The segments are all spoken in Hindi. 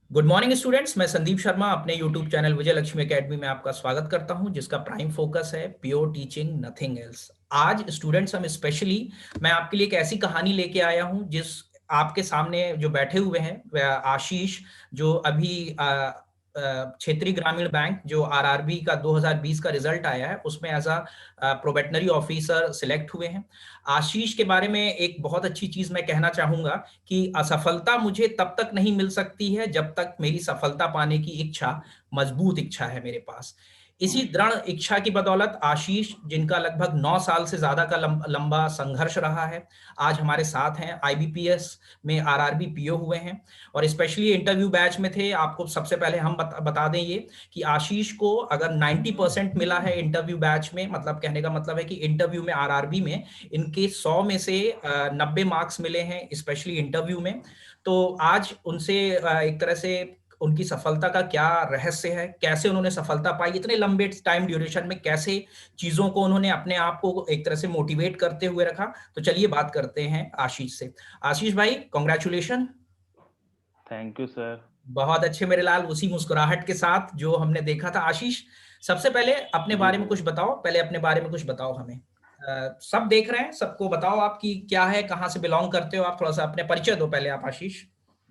Good morning students. मैं संदीप शर्मा अपने यूट्यूब चैनल विजय लक्ष्मी एकेडमी में आपका स्वागत करता हूं, जिसका प्राइम फोकस है प्योर टीचिंग नथिंग एल्स। आज स्टूडेंट्स हम स्पेशली मैं आपके लिए एक ऐसी कहानी लेके आया हूं जिस आपके सामने जो बैठे हुए हैं वह आशीष, जो अभी क्षेत्रीय ग्रामीण बैंक जो आरआरबी का 2020 का रिजल्ट आया है उसमें एज अ प्रोबेटनरी ऑफिसर सिलेक्ट हुए हैं। आशीष के बारे में एक बहुत अच्छी चीज मैं कहना चाहूंगा कि असफलता मुझे तब तक नहीं मिल सकती है जब तक मेरी सफलता पाने की इच्छा, मजबूत इच्छा है मेरे पास। इसी दृढ़ इच्छा की बदौलत आशीष, जिनका लगभग 9 साल से ज्यादा का लंबा संघर्ष रहा है, आज हमारे साथ हैं। आईबीपीएस में आरआरबी पीओ हुए हैं और स्पेशली इंटरव्यू बैच में थे। आपको सबसे पहले हम बता दें ये कि आशीष को अगर 90% मिला है इंटरव्यू बैच में, मतलब कहने का मतलब है कि इंटरव्यू में आरआरबी में इनके 100 में से 90 मार्क्स मिले हैं स्पेशली इंटरव्यू में। तो आज उनसे एक तरह से उनकी सफलता का क्या रहस्य है, कैसे उन्होंने सफलता पाई इतने लंबे टाइम ड्यूरेशन में, कैसे चीजों को उन्होंने अपने आप को एक तरह से मोटिवेट करते हुए रखा, तो चलिए बात करते हैं आशीष से। आशीष भाई, कॉन्ग्रेचुलेशन। Thank you sir. बहुत अच्छे मेरे लाल, उसी मुस्कुराहट के साथ जो हमने देखा था। आशीष, सबसे पहले अपने जी बारे में सर। कुछ बताओ, पहले अपने बारे में कुछ बताओ हमें। सब देख रहे हैं, सबको बताओ आपकी क्या है, कहाँ से बिलोंग करते हो आप, थोड़ा सा अपने परिचय दो पहले आप आशीष।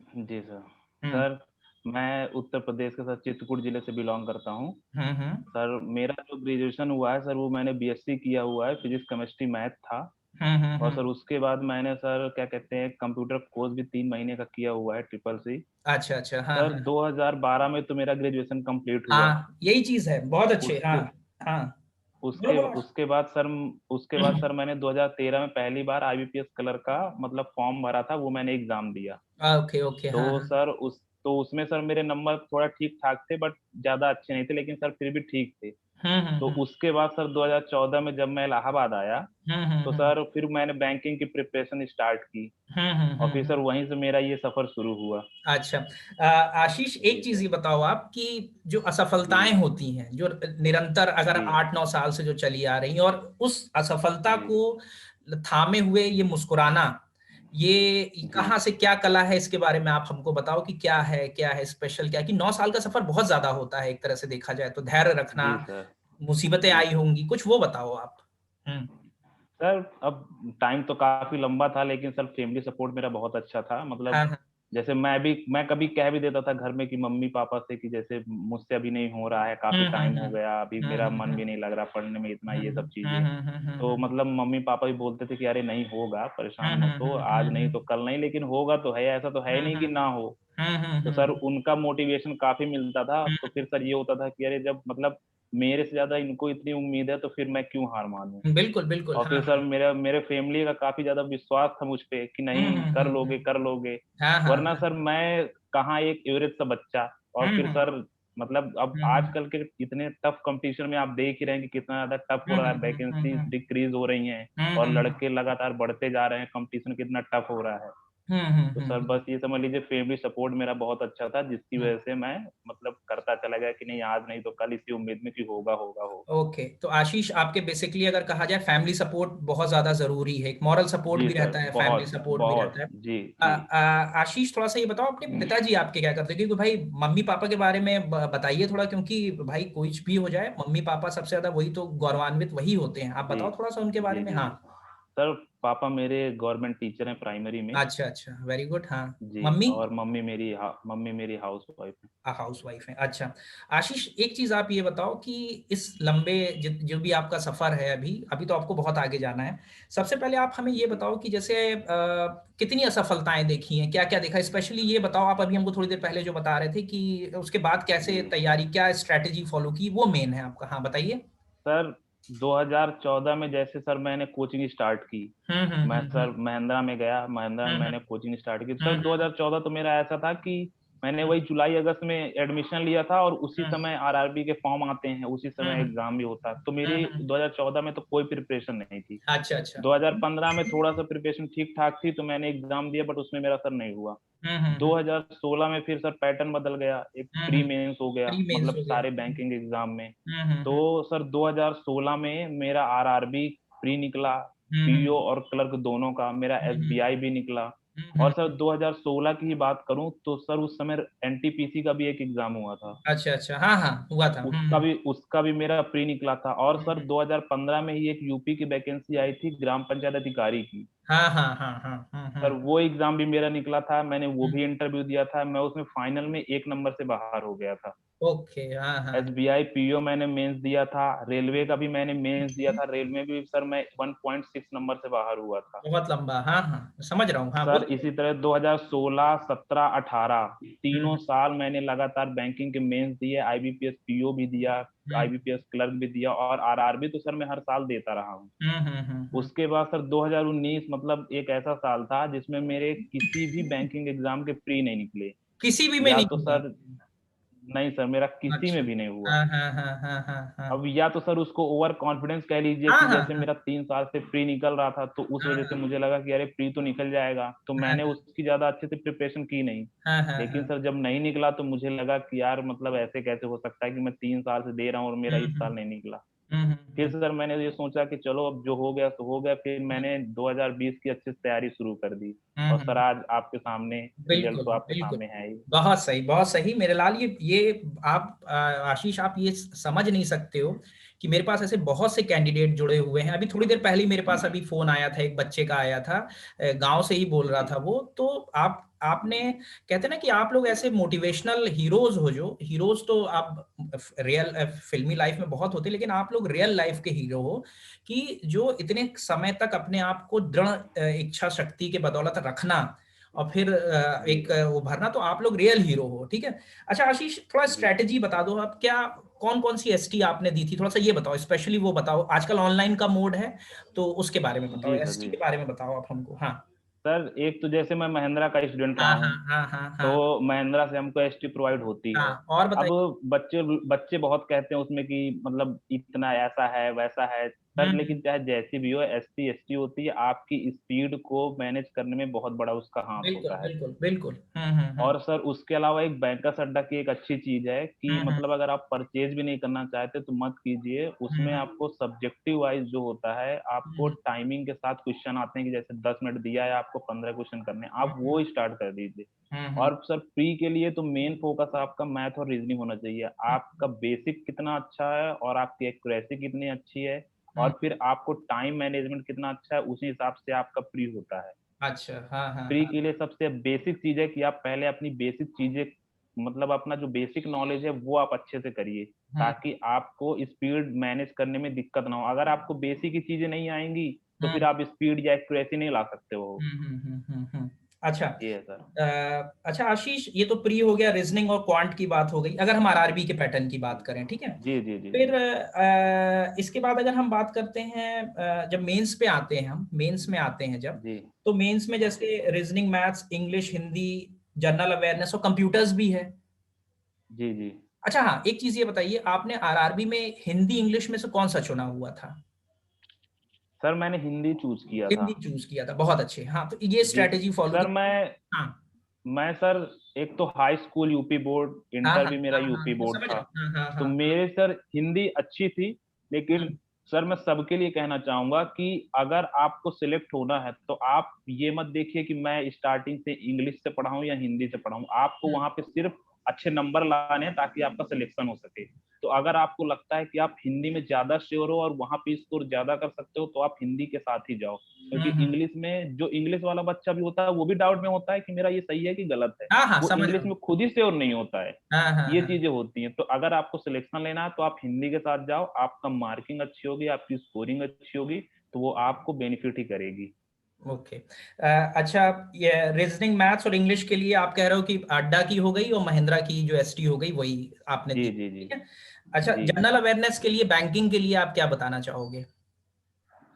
जी सर। हम्म सर, मैं उत्तर प्रदेश के सर चित्रकूट जिले से बिलोंग करता हूँ। हम्म सर, मेरा जो ग्रेजुएशन हुआ है सर, वो मैंने बीएससी किया हुआ है, फिजिक्स केमिस्ट्री मैथ था। और सर हम्म। उसके बाद मैंने सर क्या कहते हैं कंप्यूटर कोर्स भी 3 महीने का किया हुआ है, ट्रिपल सी। अच्छा अच्छा, हाँ सर हाँ। 2012 में तो मेरा ग्रेजुएशन कंप्लीट हुआ। हाँ यही चीज है, बहुत अच्छे, हाँ। उसके हाँ, बोलो उसके बोलो। उसके बाद सर उसके बाद सर मैंने 2013 में पहली बार आईबीपीएस कलर का मतलब फॉर्म भरा था, वो मैंने एग्जाम दिया। ओके ओके, हाँ तो हाँ। सर उसमें सर मेरे नंबर थोड़ा ठीक ठाक थे, बट ज्यादा अच्छे नहीं थे, लेकिन सर फिर भी ठीक थे। तो हम्म। उसके बाद सर 2014 में जब मैं इलाहाबाद आया, तो हम्म। सर फिर मैंने बैंकिंग की प्रिपरेशन स्टार्ट की। और फिर सर हम्म। वहीं से मेरा ये सफर शुरू हुआ। अच्छा। आशीष, एक जी चीज सर। ये बताओ आप कि जो जी असफलताएं होती हैं, जो निरंतर अगर जी 8-9 साल से जो चली आ रही हैं, और उस असफलता जी को थामे हुए ये मुस्कुराना, ये जी कहाँ से, क्या कला है, इसके बारे में आप हमको बताओ कि क्या है स्पेशल, क्या कि 9 साल का सफर बहुत ज्यादा होता है एक तरह से देखा जाए तो, धैर्य रखना, जी सर। मुसीबतें जी आई सर। होंगी, कुछ वो बताओ आप। हम्म। सर, अब टाइम तो काफी लंबा था, लेकिन सर फैमिली सपोर्ट मेरा बहुत अच्छा था। मतलब हाँ हाँ। जैसे मैं कभी कह भी देता था घर में कि मम्मी पापा से कि जैसे मुझसे अभी नहीं हो रहा है, काफी टाइम हो गया, अभी मेरा मन भी नहीं लग रहा पढ़ने में इतना, ये सब चीजें। तो मतलब मम्मी पापा भी बोलते थे कि अरे नहीं होगा, परेशान मत हो, आज नहीं तो कल नहीं, लेकिन होगा तो है, ऐसा तो है ही नहीं कि ना हो। तो सर उनका मोटिवेशन काफी मिलता था। तो फिर सर ये होता था कि अरे जब मतलब मेरे से ज्यादा इनको इतनी उम्मीद है, तो फिर मैं क्यों हार मानूं। बिल्कुल बिल्कुल, और हाँ फिर हाँ। सर मेरे फैमिली का काफी ज्यादा विश्वास था मुझ पे कि नहीं, कर लोगे हम्म। कर लोगे। हाँ हाँ वरना हाँ। सर मैं कहाँ एक एवरेज सा बच्चा। और फिर हम्म सर मतलब अब हम्म आजकल के इतने टफ कंपटीशन में आप देख ही रहे हैं कि कितना ज्यादा टफ हो रहा है, वैकेंसी हम्म डिक्रीज हो रही हैं। और लड़के लगातार बढ़ते जा रहे हैं, कंपटीशन कितना टफ हो रहा है। तो सर हम्म। बस ये समझ लीजिए फैमिली सपोर्ट मेरा बहुत अच्छा था, जिसकी हम्म। वजह से मैं मतलब करता चला गया कि नहीं, आज नहीं तो कल, इसी उम्मीद में कि होगा होगा होगा। ओके, तो आशीष, आपके बेसिकली अगर कहा जाए फैमिली सपोर्ट बहुत ज्यादा जरूरी है, एक मॉरल सपोर्ट जी भी सर, रहता है, फैमिली बहुत सपोर्ट भी रहता बहुत। है। जी जी। आशीष, थोड़ा सा ये बताओ अपने पिताजी आपके क्या करते हैं, क्योंकि भाई मम्मी पापा के बारे में बताइए थोड़ा, क्योंकि भाई कुछ भी हो जाए मम्मी पापा सबसे ज्यादा वही तो गौरवान्वित वही होते हैं। आप जी बताओ थोड़ा सा उनके बारे जी में, जी हाँ। जी। सर, पापा मेरे गवर्नमेंट टीचर हैं प्राइमरी में। अच्छा अच्छा, वेरी गुड, हाँ। जी। मम्मी? और मम्मी मेरी हाउस वाइफ है। हाउस वाइफ है, अच्छा। आशीष, एक चीज आप ये बताओ कि इस लंबे जो भी आपका सफर है, अभी अभी तो आपको बहुत आगे जाना है। सबसे पहले आप हमें ये जी बताओ कि जैसे कितनी असफलताएं देखी हैं, क्या क्या देखा, स्पेशली ये बताओ आप, अभी हमको थोड़ी देर पहले जो बता रहे थे कि उसके बाद कैसे जी। तैयारी, क्या स्ट्रैटेजी फॉलो की, वो मेन है आपका, हाँ बताइए। सर 2014 में जैसे सर मैंने कोचिंग स्टार्ट की। मैं हम्म। सर महिंद्रा में गया, महिंद्रा में हम्म मैंने कोचिंग स्टार्ट की। तो सर हम्म 2014 तो मेरा ऐसा था कि मैंने वही जुलाई अगस्त में एडमिशन लिया था, और उसी हम्म समय आरआरबी के फॉर्म आते हैं, उसी समय हम्म एग्जाम भी होता है। तो मेरी 2014 में तो कोई प्रिपरेशन नहीं थी। अच्छा अच्छा। 2015 में थोड़ा सा प्रिपरेशन ठीक ठाक थी, तो मैंने एग्जाम दिया, बट उसमें मेरा सर नहीं हुआ। हम्म। 2016 में फिर सर पैटर्न बदल गया, एक प्री मेंस हो गया, प्री मेंस मतलब हो गया। सारे बैंकिंग एग्जाम में। तो हम्म। सर 2016 में मेरा आरआरबी प्री निकला, हम्म पीओ और क्लर्क दोनों का, मेरा हम्म एसबीआई भी निकला। और सर 2016 की ही बात करूं तो सर उस समय एनटीपीसी का भी एक एग्जाम हुआ था। अच्छा, अच्छा। हाँ, हाँ, हुआ था। उसका भी मेरा प्री निकला था। और सर 2015 में ही एक यूपी की वैकेंसी आई थी ग्राम पंचायत अधिकारी की। हाँ, हाँ, हाँ, हाँ, सर वो एग्जाम भी मेरा निकला था, मैंने वो हुँ। भी इंटरव्यू दिया था, मैं उसमें फाइनल में 1 नंबर से बाहर हो गया था। ओके, हाँ, हाँ। एसबीआई पीओ मैंने मेंस दिया था, रेलवे का भी मैंने मेंस दिया था, रेलवे भी सर मैं 1.6 नंबर से बाहर हुआ था। बहुत लंबा, हाँ, हाँ, समझ रहा हूँ। हाँ, सर बोलिए। इसी तरह 2016, 17, 18 तीनों हुँ, साल मैंने लगातार बैंकिंग के मेंस दिए, आईबीपीएस पीओ भी दिया, हुँ, आईबीपीएस क्लर्क भी दिया और आरआरबी तो सर मैं हर साल देता रहा हूँ। हुँ, हुँ, हुँ, हुँ। उसके बाद सर 2019 मतलब एक ऐसा साल था जिसमें मेरे किसी भी बैंकिंग एग्जाम के प्री नहीं निकले। किसी भी में या नहीं तो हुआ? सर नहीं सर, मेरा किसी में अच्छा। भी नहीं हुआ। हाँ, हाँ, हाँ, हाँ, हाँ, हाँ। अब या तो सर उसको ओवर कॉन्फिडेंस कह लीजिए हाँ, कि हाँ, जैसे हाँ। मेरा 3 साल से प्री निकल रहा था, तो उस हाँ, वजह से हाँ। मुझे लगा कि अरे प्री तो निकल जाएगा, तो हाँ, मैंने हाँ। उसकी ज़्यादा अच्छे से प्रिपरेशन की नहीं। हाँ, हाँ, लेकिन हाँ। सर जब नहीं निकला तो मुझे लगा कि यार मतलब ऐसे कैसे हो सकता है कि मैं 3 साल से दे रहा हूँ और मेरा हुँ, इस हुँ। साल नहीं निकला। हुँ, हुँ, फिर हुँ। सर मैंने ये सोचा कि चलो अब जो हो गया सो हो गया, फिर मैंने 2020 की अच्छे से तैयारी शुरू कर दी। हुँ, और सर हुँ। आज आपके सामने रिजल्ट बिल्कुल, तो आपके बिल्कुल। सामने है ही। बहुत सही, बहुत सही। मेरे लाल ये आप आशीष आप ये समझ नहीं सकते हो कि मेरे पास ऐसे बहुत से कैंडिडेट जुड़े हुए हैं। अभी थोड़ी देर पहले ही मेरे पास अभी फ़ोन आया था, एक बच्चे का आया था। गाँव से ही बोल रहा जी, था वो। तो आपने कहते हैं ना कि आप लोग ऐसे मोटिवेशनल हीरोज़ हो जो हीरोज़ तो आप रियल फ़िल्मी लाइफ़ में बहुत होते हैं, लेकिन आप लोग रियल लाइफ़ के हीरो हो कि जो इतने समय तक अपने आप को दृढ़ इच्छा शक्ति के बदौलत रखना और फिर जी, एक उभरना, तो आप लोग रियल हीरो हो, ठीक है? अच्छा आशीष, थोड़ा जी। स्ट्रैटेजी बता दो आप, क्या कौन-कौन सी एसटी आपने दी थी? थोड़ा-सा ये बताओ, स्पेशली वो बताओ। आजकल ऑनलाइन का मोड है, तो उसके बारे में बताओ, जी सर, एसटी जी। के बारे में बताओ आप हमको। हाँ। सर एक तो जैसे मैं महिंद्रा का स्टूडेंट रहा हाँ, हूँ, हाँ, हाँ, हाँ, हाँ। तो महिंद्रा से हमको एसटी प्रोवाइड होती है। हाँ, और अब बताइए? बच्चे बच्चे बहुत कहते हैं उसमें कि मतलब इतना ऐसा है, वैसा है। हुँ, सर हुँ। लेकिन चाहे जैसी भी हो एसटी एसटी होती है, आपकी स्पीड को मैनेज करने में बहुत बड़ा उसका हाथ बिल्कुल, होता है। बिल्कुल, बिल्कुल। हुँ, हुँ, हुँ। और सर उसके अलावा एक बैंकर्स अड्डा की एक अच्छी चीज़ है कि हुँ, हुँ। मतलब अगर आप परचेज़ भी नहीं करना चाहते तो मत कीजिए। हुँ, उसमें हुँ। आपको सब्जेक्टिव वाइज़ जो होता है, हुँ, आपको हुँ। टाइमिंग के साथ क्वेश्चन आते हैं कि जैसे 10 मिनट दिया है आपको 15 क्वेश्चन करने हैं, हुँ, आप हुँ। वो स्टार्ट कर दीजिए। हुँ, हुँ। और सर प्री के लिए तो मेन फ़ोकस आपका मैथ और रीज़निंग होना चाहिए। हुँ, आपका बेसिक कितना अच्छा है और आपकी एक्यूरेसी कितनी अच्छी है हुँ। और फिर आपको टाइम मैनेजमेंट कितना अच्छा है, उसी हिसाब से आपका प्री होता है। अच्छा, हाँ, हाँ, प्री हाँ। के लिए सबसे बेसिक चीज़ है कि आप पहले अपनी बेसिक चीज़ें मतलब अपना जो बेसिक नॉलेज है वो आप अच्छे से करिए, हुँ, ताकि आपको स्पीड मैनेज करने में दिक्कत ना हो। अगर आपको बेसिक ही चीज़ें नहीं आएँगी, तो हुँ। फिर आप स्पीड या एक्यूरेसी नहीं ला सकते हो। हुँ, हुँ, हुँ, हुँ, हुँ। अच्छा। ये है सर। अच्छा आशीष, ये तो प्री हो गया, रीज़निंग और क्वांट की बात हो गई। अगर हम आरआरबी के पैटर्न की बात करें, ठीक है? जी, जी, जी, फिर जी। इसके बाद अगर हम बात करते हैं जब मेंस पे आते हैं हम, मेंस में आते हैं जब, जी, तो मेंस में जैसे reasoning, maths, English, Hindi, general awareness और कंप्यूटर्स भी है। जी, जी। अच्छा हाँ, एक चीज़ ये बताइए, आपने आरआरबी में हिंदी, इंग्लिश में से कौन-सा चुना हुआ था? सर मैंने हिंदी चूज़ किया था। हिंदी चूज़ किया था, बहुत अच्छे। हाँ, तो ये जी, स्ट्रैटेजी फ़ॉलो की। सर हाँ। मैं सर एक तो हाई स्कूल यूपी बोर्ड, हाँ, इंटर हाँ, भी मेरा हाँ, हाँ, यूपी मैं बोर्ड समझ था। रहा हूँ। हाँ, हाँ, तो हाँ, हाँ। मेरे सर हिंदी अच्छी थी, हुँ, लेकिन सर मैं सबके लिए कहना चाहूँगा कि अगर आपको सिलेक्ट होना है, तो आप ये मत देखिए कि मैं स्टार्टिंग से इंग्लिश से पढ़ा हूँ या हिंदी से पढ़ा हूँ। आपको हुँ, वहाँ पे सिर्फ़ अच्छे नंबर लाने हैं ताकि आपका सिलेक्शन हो सके। तो अगर आपको लगता है कि आप हिंदी में ज़्यादा श्योर हो और वहाँ पे स्कोर ज़्यादा कर सकते हो, तो आप हिंदी के साथ ही जाओ। क्योंकि हुँ, हुँ। इंग्लिश में जो इंग्लिश वाला बच्चा भी होता है, वो भी डाउट में होता है कि मेरा ये सही है कि गलत है। हाँ, हाँ, वो समझ रहा इंग्लिश हूँ। में खुद ही श्योर नहीं होता है। हाँ, हाँ, ये हाँ। चीज़ें होती हैं। तो अगर आपको सिलेक्शन लेना है तो आप हिंदी के साथ जाओ, आपका मार्किंग अच्छी होगी, आपकी स्कोरिंग अच्छी होगी, तो वो आपको बेनिफिट ही करेगी। ओके। अच्छा, ये रीज़निंग, मैथ्स और इंग्लिश के लिए आप कह रहे हो कि अड्डा की हो गई और महिंद्रा की जो एसटी हो गई, वही आपने जी, दी, जी, जी। ठीक है? अच्छा, जी। जनरल अवेयरनेस के लिए, बैंकिंग के लिए आप क्या बताना चाहोगे?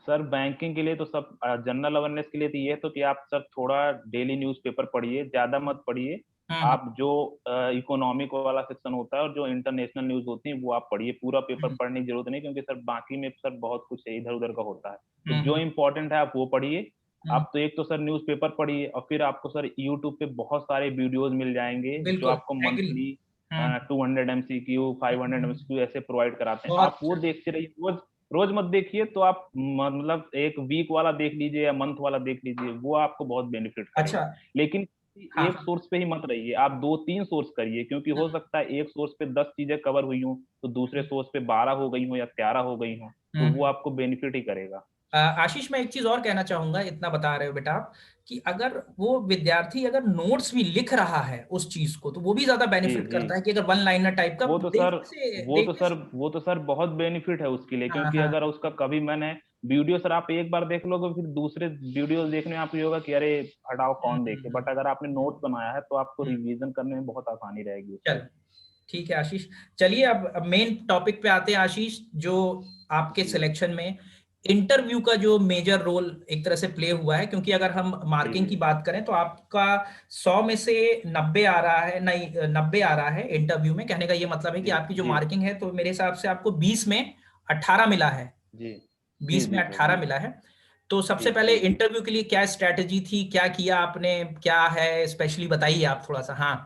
सर बैंकिंग के लिए तो सब जनरल अवेयरनेस के लिए तो ये है तो कि आप सर थोड़ा डेली न्यूज़पेपर पढ़िए, ज़्यादा हुँ, मत पढ़िए। हुँ, हुँ, आप जो इकोनॉमिक वाला सेक्शन होता है और जो इंटरनेशनल न्यूज़ होती है, वो आप पढ़िए। पूरा पेपर हुँ, पढ़ने की ज़रूरत नहीं क्योंकि सर बाकी में सर बहुत कुछ इधर-उधर का होता है। तो हुँ, जो हुँ, इम्पोर्टेंट है आप वो पढ़िए। हुँ। आप तो एक तो सर न्यूज़पेपर पढ़िए और फिर आपको सर यूट्यूब पे बहुत सारे वीडियोज़ मिल जाएँगे, जो बिल्कुल, आपको एग्री। मंथली हुँ, 200 एमसीक्यू, हुँ, 500 हुँ। एमसीक्यू ऐसे प्रोवाइड कराते हैं। बहुत आप वो अच्छा। देखते रहिए रोज़ रोज मत देखिए, तो आप मतलब एक वीक वाला देख लीजिए या मंथ वाला देख लीजिए, वो आपको बहुत बेनिफिट अच्छा। करेगा। लेकिन हाँ, एक हाँ। सोर्स पे ही मत रहिए, आप 2-3 सोर्स करिए, क्योंकि हो सकता है एक सोर्स पे 10 चीज़ें कवर हुई हों, तो दूसरे हुँ, सोर्स पे 12 हो गई हों या 13 हो गई हों, तो हुँ, वो हुँ। आपको बेनिफिट ही करेगा। आशीष, मैं एक चीज़ और कहना चाहूँगा, इतना बता रहे हो बेटा आप, कि अगर वो विद्यार्थी अगर नोट्स भी लिख रहा है उस चीज़ को, तो वो भी ज़्यादा जी, बेनिफिट जी। करता है कि अगर वन लाइनर टाइप का वो तो सर वो तो देखने सर से। वो तो सर बहुत बेनिफिट है उसके लिए, हाँ, क्योंकि हाँ। अगर उसका कभी मन है, वीडियो सर आप एक बार देख लोगे, फिर दूसरे वीडियोज़ देखने में आपको ये होगा कि अरे हटाओ हुँ, कौन हुँ, देखे। हुँ। बट अगर आपने नोट्स बनाया है, तो आपको हुँ, रिवीज़न करने में बहुत आसानी रहेगी उसमें। चलो, ठीक है आशीष। चलिए अब मेन टॉपिक पे आते हैं आशीष, जो आपके जी। सिलेक्शन में इंटरव्यू का जो मेजर रोल एक तरह से प्ले हुआ है, क्योंकि अगर हम जी, मार्किंग जी। की बात करें तो आपका 100 में से 90 आ रहा है, नहीं 90 आ रहा है इंटरव्यू में। कहने का ये मतलब है कि जी, आपकी जो जी। मार्किंग है, तो मेरे हिसाब से आपको 20 में 18 मिला है। जी। जी, 20 में जी सर, 18 जी। मिला है। तो सबसे जी, पहले जी। इंटरव्यू के लिए क्या स्ट्रैटेजी थी, क्या किया आपने, क्या है स्पेशली, बताइए आप थोड़ा सा। हाँ।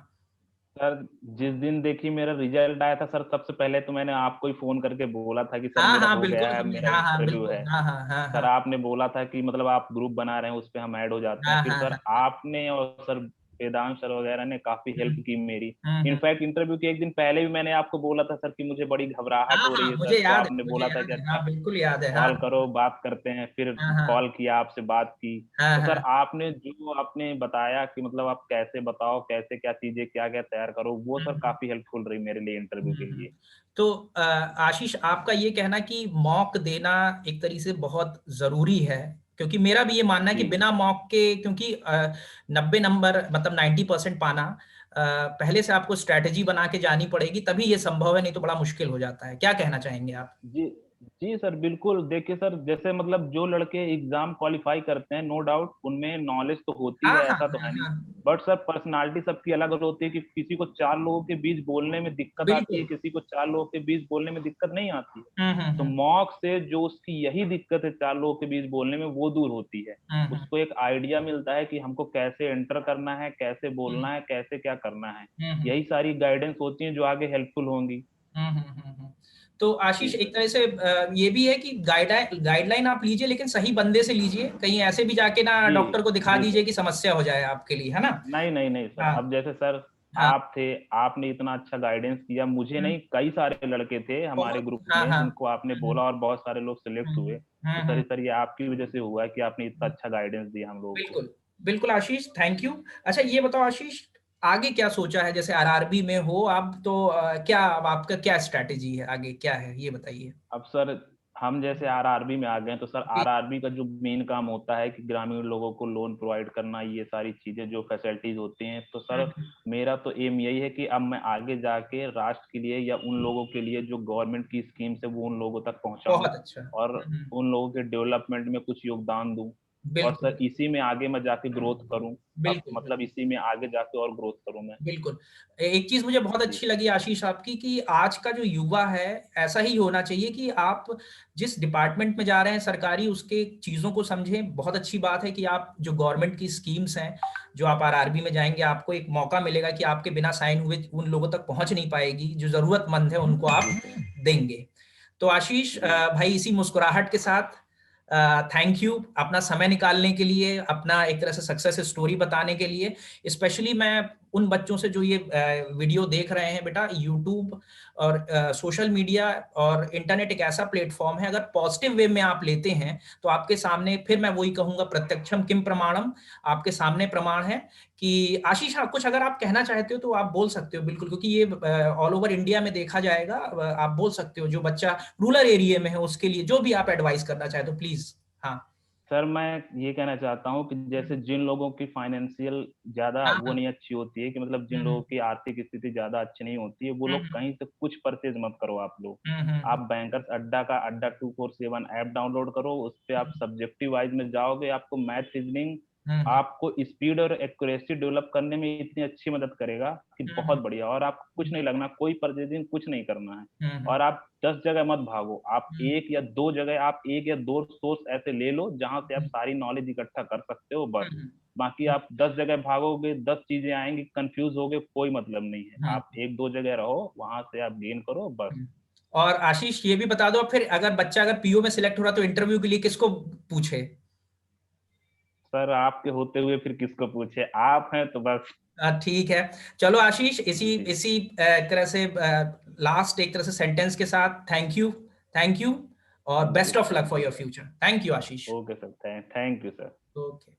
सर, जिस दिन देखिए मेरा रिज़ल्ट आया था सर, सबसे पहले तो मैंने आपको ही फ़ोन करके बोला था कि सर हाँ, मेरा हाँ, हो बिल्कुल गया है, हमने, मेरा हाँ, हाँ, इंटरव्यू बिल्कुल, है। हाँ, हाँ, हाँ, सर हाँ, आपने बोला था कि मतलब आप ग्रुप बना रहे हैं, उसपे हम ऐड हो जाते हैं। हाँ, फिर हाँ, सर हाँ, आपने और सर वेदांत सर वगैरह ने काफ़ी हेल्प हम्म, की मेरी। हम्म। इनफैक्ट इंटरव्यू के 1 दिन पहले भी मैंने आपको बोला था सर कि मुझे बड़ी घबराहट हाँ, हो रही हाँ, है मुझे सर, तो याद है, आपने मुझे बोला था याद कि है, अच्छा हाँ, बिल्कुल याद है, हाँ, कॉल करो, बात करते हैं। फिर हाँ, हाँ, कॉल किया, आपसे बात की। हाँ, तो सर हाँ। आपने बताया कि मतलब आप कैसे बताओ, कैसे क्या चीज़ें क्या-क्या तैयार करो, वो सर हम्म, काफ़ी हेल्पफुल रही मेरे लिए इंटरव्यू के लिए। तो आशीष, आपका ये कहना कि मॉक देना एक तरीके से बहुत जरूरी है, क्योंकि मेरा भी ये मानना है कि जी, बिना मॉक के, क्योंकि 90 नंबर मतलब 90% पाना, पहले से आपको स्ट्रैटेजी बना के जानी पड़ेगी, तभी ये संभव है, नहीं तो बड़ा मुश्किल हो जाता है। क्या कहना चाहेंगे आप? जी, जी सर, बिल्कुल। देखिए सर, जैसे मतलब जो लड़के एग्ज़ाम क्वालीफ़ाई करते हैं, नो डाउट उनमें नॉलेज तो होती हाँ, है, हाँ, ऐसा तो हाँ, है नहीं। हाँ, बट सर पर्सनैलिटी सबकी अलग-अलग होती है कि किसी को 4 लोगों के बीच बोलने में दिक्कत आती है, बिल्कुल। किसी को 4 लोगों के बीच बोलने में दिक्कत नहीं आती है। हम्म, हम्म, तो मॉक से जो उसकी यही दिक्कत है 4 लोगों के बीच बोलने में, वो दूर होती है। हम्म, उसको एक आइडिया मिलता है कि हमको कैसे एंटर करना है, कैसे हम्म, बोलना है, कैसे क्या करना है। हम्म, यही सारी गाइडेंस होती हैं जो आगे हेल्पफुल होंगी। हुँ, हुँ, हुँ, हुँ। तो आशीष, जी एक सर। तरह से ये भी है कि गाइडलाइन आप लीजिए, लेकिन सही बंदे से लीजिए। कहीं ऐसे भी जाके ना जी, डॉक्टर को दिखा जी दीजिए सर। कि समस्या हो जाए आपके लिए, है ना? नहीं, नहीं, नहीं सर। हाँ, अब जैसे सर हाँ। आप थे, आपने इतना अच्छा गाइडेंस किया, मुझे हुँ, नहीं कई सारे लड़के थे हमारे बहुत। ग्रुप हाँ, में हाँ। जिनको आपने हुँ, बोला और बहुत सारे लोग सेलेक्ट हुँ, हुए। तो हुँ, हुँ, सर ये आपकी वज़ह से हुआ है कि आपने इतना अच्छा गाइडेंस दिया हम लोगों को। बिल्कुल, बिल्कुल आशीष, थैंक यू। अच्छा ये बताओ आशीष, आगे क्या सोचा है? जैसे आरआरबी में हो आप, तो क्या अब आपका क्या स्ट्रैटेजी है? आगे क्या है, ये बताइए? अब सर हम जैसे आरआरबी में आ गए हैं, तो सर जी। आरआरबी का जो मेन काम होता है कि ग्रामीण लोगों को लोन प्रोवाइड करना, ये सारी चीज़ें जो फैसिलिटीज़ होती हैं। तो हुँ, सर हुँ, मेरा तो एम यही है कि अब मैं आगे जाके राष्ट्र के लिए या उन लोगों के लिए जो गवर्नमेंट की स्कीम्स है, वो उन लोगों तक पहुँचाऊँ बहुत अच्छा। और हुँ, हुँ, उन लोगों के डेवलपमेंट में कुछ योगदान दूँ। और बिल्कुल, सर इसी में आगे मैं जाके ग्रोथ करूँ। अब बिल्कुल, मतलब बिल्कुल। इसी में आगे जाके और ग्रोथ करूँ मैं। बिल्कुल। एक चीज़ मुझे बहुत जी अच्छी सर। लगी आशीष आपकी, कि आज का जो युवा है, ऐसा ही होना चाहिए कि आप जिस डिपार्टमेंट में जा रहे हैं सरकारी, उसके चीज़ों को समझें। बहुत अच्छी बात है कि आप जो गवर्नमेंट की स्कीम्स हैं, जो आप आरआरबी में जाएँगे, आपको एक मौका मिलेगा कि आपके बिना साइन हुए उन लोगों तक पहुँच नहीं पाएगी, जो ज़रूरतमंद है उनको आप जी सर। देंगे। तो आशीष, जी। भाई इसी मुस्कुराहट के साथ थैंक यू अपना समय निकालने के लिए, अपना एक तरह से सक्सेस स्टोरी बताने के लिए। स्पेशली मैं उन बच्चों से जो ये वीडियो देख रहे हैं बेटा, यूट्यूब और सोशल मीडिया और इंटरनेट एक ऐसा प्लेटफॉर्म है, अगर पॉजिटिव वे में आप लेते हैं, तो आपके सामने फिर मैं वही कहूंगा, प्रत्यक्षम किम प्रमाणम, आपके सामने प्रमाण है। कि आशीष, हाँ, कुछ अगर आप कहना चाहते हो तो आप बोल सकते हो बिल्कुल, क्योंकि ये ऑल ओवर इंडिया में देखा जाएगा। आप बोल सकते हो, जो बच्चा रूरल एरिया में है उसके लिए जो भी आप एडवाइस करना चाहे तो प्लीज। हाँ। सर, मैं ये कहना चाहता हूँ कि जैसे जिन लोगों की फाइनेंशियल ज़्यादा हाँ, वो हाँ। नहीं अच्छी होती है कि मतलब जिन हम्म, लोगों की आर्थिक स्थिति ज़्यादा अच्छी नहीं होती है, वो लोग हम्म, कहीं से कुछ परचेज़ मत करो आप लोग। हम्म, आप बैंकर्स अड्डा का अड्डा 247 ऐप डाउनलोड करो, उसपे आप सब्जेक्टिव वाइज़ में जाओगे, आपको मैथ, रीज़निंग हम्म, आपको स्पीड और एक्यूरेसी डेवलप करने में इतनी अच्छी मदद करेगा कि बहुत हम्म, बढ़िया। और आपको कुछ नहीं लगना, कोई परचेज़िंग कुछ नहीं करना है। हम्म, और आप 10 जगह मत भागो, आप हम्म, 1 या 2 जगह आप 1 या 2 सोर्स ऐसे ले लो, जहाँ से आप हम्म, सारी नॉलेज इकट्ठा कर सकते हो बस। हम्म, बाकी आप 10 जगह भागोगे, 10 चीज़ें आएँगी, कन्फ्यूज़ होगे, कोई मतलब नहीं है। हम्म, आप 1-2 जगह रहो, वहाँ से आप गेन करो बस। हम्म। और आशीष ये भी बता दो फिर, अगर बच्चा अगर पीओ में सिलेक्ट हो रहा तो इंटरव्यू के लिए किसको पूछे? सर आपके होते हुए फिर किसको पूछे, आप हैं तो बस। ठीक है, चलो आशीष, इसी जी इसी तरह से लास्ट एक तरह से सेंटेंस के साथ थैंक यू, थैंक यू और जी best of luck thank for you your sir. Future. Thank you Ashish. Okay sir, thank you sir. Okay.